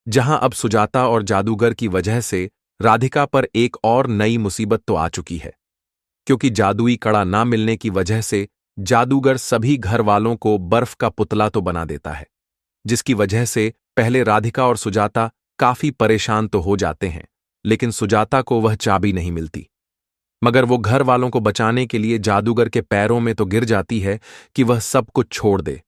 जहां अब सुजाता और जादूगर की वजह से राधिका पर एक और नई मुसीबत तो आ चुकी है, क्योंकि जादुई कड़ा ना मिलने की वजह से जादूगर सभी घर वालों को बर्फ का पुतला तो बना देता है, जिसकी वजह से पहले राधिका और सुजाता काफी परेशान तो हो जाते हैं, लेकिन सुजाता को वह चाबी नहीं मिलती। मगर वो घर वालों को बचाने के लिए जादूगर के पैरों में तो गिर जाती है कि वह सब कुछ छोड़ दे।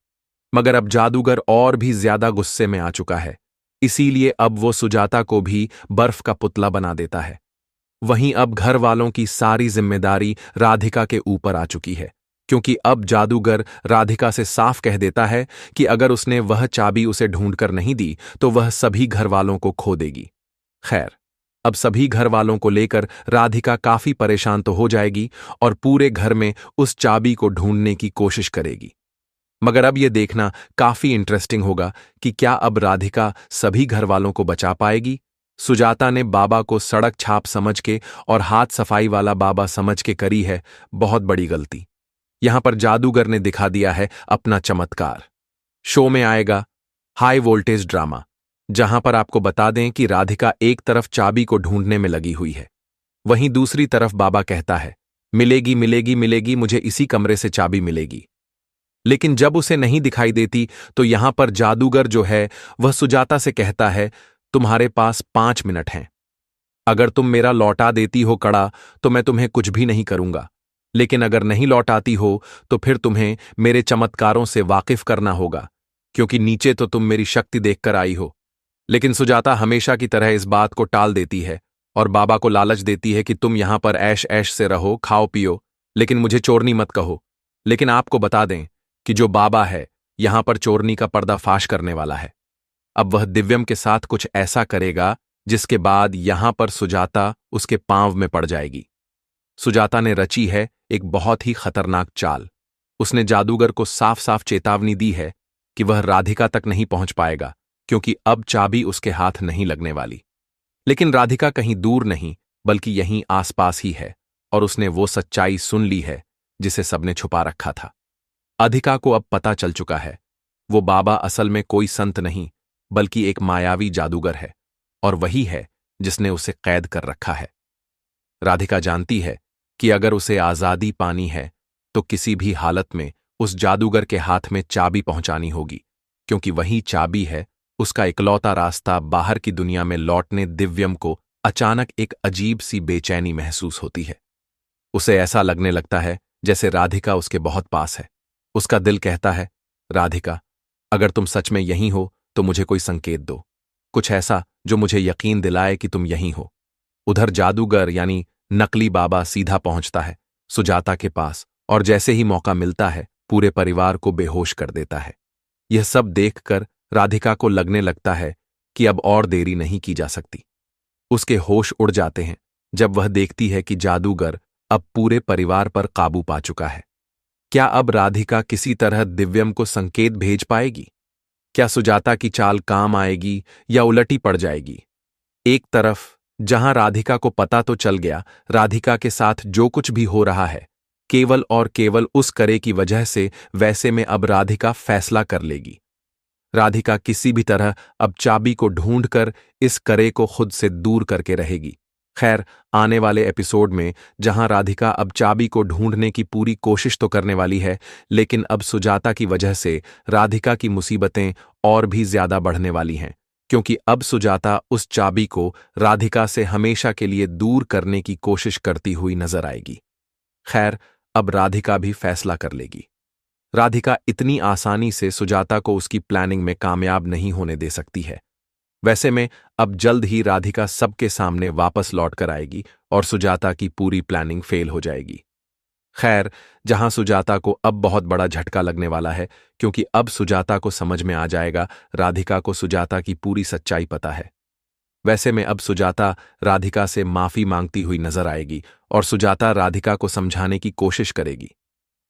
मगर अब जादूगर और भी ज्यादा गुस्से में आ चुका है, इसीलिए अब वो सुजाता को भी बर्फ का पुतला बना देता है। वहीं अब घर वालों की सारी जिम्मेदारी राधिका के ऊपर आ चुकी है, क्योंकि अब जादूगर राधिका से साफ कह देता है कि अगर उसने वह चाबी उसे ढूंढकर नहीं दी तो वह सभी घर वालों को खो देगी। खैर, अब सभी घर वालों को लेकर राधिका काफी परेशान तो हो जाएगी और पूरे घर में उस चाबी को ढूंढने की कोशिश करेगी। मगर अब यह देखना काफी इंटरेस्टिंग होगा कि क्या अब राधिका सभी घर वालों को बचा पाएगी। सुजाता ने बाबा को सड़क छाप समझ के और हाथ सफाई वाला बाबा समझ के करी है बहुत बड़ी गलती। यहां पर जादूगर ने दिखा दिया है अपना चमत्कार। शो में आएगा हाई वोल्टेज ड्रामा, जहां पर आपको बता दें कि राधिका एक तरफ चाबी को ढूंढने में लगी हुई है, वहीं दूसरी तरफ बाबा कहता है मिलेगी मिलेगी मिलेगी, मुझे इसी कमरे से चाबी मिलेगी। लेकिन जब उसे नहीं दिखाई देती तो यहां पर जादूगर जो है वह सुजाता से कहता है तुम्हारे पास 5 मिनट हैं। अगर तुम मेरा लौटा देती हो कड़ा तो मैं तुम्हें कुछ भी नहीं करूंगा, लेकिन अगर नहीं लौटाती हो तो फिर तुम्हें मेरे चमत्कारों से वाकिफ करना होगा, क्योंकि नीचे तो तुम मेरी शक्ति देखकर आई हो। लेकिन सुजाता हमेशा की तरह इस बात को टाल देती है और बाबा को लालच देती है कि तुम यहां पर ऐश ऐश से रहो, खाओ पियो, लेकिन मुझे चोरनी मत कहो। लेकिन आपको बता दें कि जो बाबा है यहां पर चोरनी का पर्दाफाश करने वाला है। अब वह दिव्यम के साथ कुछ ऐसा करेगा जिसके बाद यहां पर सुजाता उसके पांव में पड़ जाएगी। सुजाता ने रची है एक बहुत ही खतरनाक चाल। उसने जादूगर को साफ साफ चेतावनी दी है कि वह राधिका तक नहीं पहुंच पाएगा, क्योंकि अब चाबी उसके हाथ नहीं लगने वाली। लेकिन राधिका कहीं दूर नहीं बल्कि यहीं आसपास ही है, और उसने वो सच्चाई सुन ली है जिसे सबने छुपा रखा था। अधिका को अब पता चल चुका है वो बाबा असल में कोई संत नहीं बल्कि एक मायावी जादूगर है, और वही है जिसने उसे कैद कर रखा है। राधिका जानती है कि अगर उसे आजादी पानी है तो किसी भी हालत में उस जादूगर के हाथ में चाबी पहुंचानी होगी, क्योंकि वही चाबी है उसका इकलौता रास्ता बाहर की दुनिया में लौटने। दिव्यम को अचानक एक अजीब सी बेचैनी महसूस होती है। उसे ऐसा लगने लगता है जैसे राधिका उसके बहुत पास है। उसका दिल कहता है राधिका, अगर तुम सच में यहीं हो तो मुझे कोई संकेत दो, कुछ ऐसा जो मुझे यकीन दिलाए कि तुम यहीं हो। उधर जादूगर यानी नकली बाबा सीधा पहुंचता है सुजाता के पास, और जैसे ही मौका मिलता है पूरे परिवार को बेहोश कर देता है। यह सब देखकर राधिका को लगने लगता है कि अब और देरी नहीं की जा सकती। उसके होश उड़ जाते हैं जब वह देखती है कि जादूगर अब पूरे परिवार पर काबू पा चुका है। क्या अब राधिका किसी तरह दिव्यम को संकेत भेज पाएगी? क्या सुजाता की चाल काम आएगी या उलटी पड़ जाएगी? एक तरफ जहां राधिका को पता तो चल गया राधिका के साथ जो कुछ भी हो रहा है केवल और केवल उस करे की वजह से, वैसे में अब राधिका फैसला कर लेगी। राधिका किसी भी तरह अब चाबी को ढूंढकर इस करे को खुद से दूर करके रहेगी। खैर, आने वाले एपिसोड में जहां राधिका अब चाबी को ढूंढने की पूरी कोशिश तो करने वाली है, लेकिन अब सुजाता की वजह से राधिका की मुसीबतें और भी ज्यादा बढ़ने वाली हैं, क्योंकि अब सुजाता उस चाबी को राधिका से हमेशा के लिए दूर करने की कोशिश करती हुई नजर आएगी। खैर, अब राधिका भी फैसला कर लेगी। राधिका इतनी आसानी से सुजाता को उसकी प्लानिंग में कामयाब नहीं होने दे सकती है। वैसे में अब जल्द ही राधिका सबके सामने वापस लौट कर आएगी और सुजाता की पूरी प्लानिंग फेल हो जाएगी। खैर, जहां सुजाता को अब बहुत बड़ा झटका लगने वाला है, क्योंकि अब सुजाता को समझ में आ जाएगा राधिका को सुजाता की पूरी सच्चाई पता है। वैसे में अब सुजाता राधिका से माफी मांगती हुई नजर आएगी और सुजाता राधिका को समझाने की कोशिश करेगी।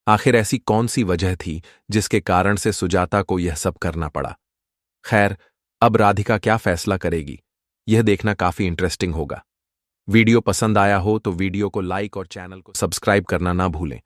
आखिर ऐसी कौन सी वजह थी जिसके कारण से सुजाता को यह सब करना पड़ा? खैर, अब राधिका क्या फैसला करेगी, यह देखना काफी इंटरेस्टिंग होगा। वीडियो पसंद आया हो तो वीडियो को लाइक और चैनल को सब्सक्राइब करना ना भूलें।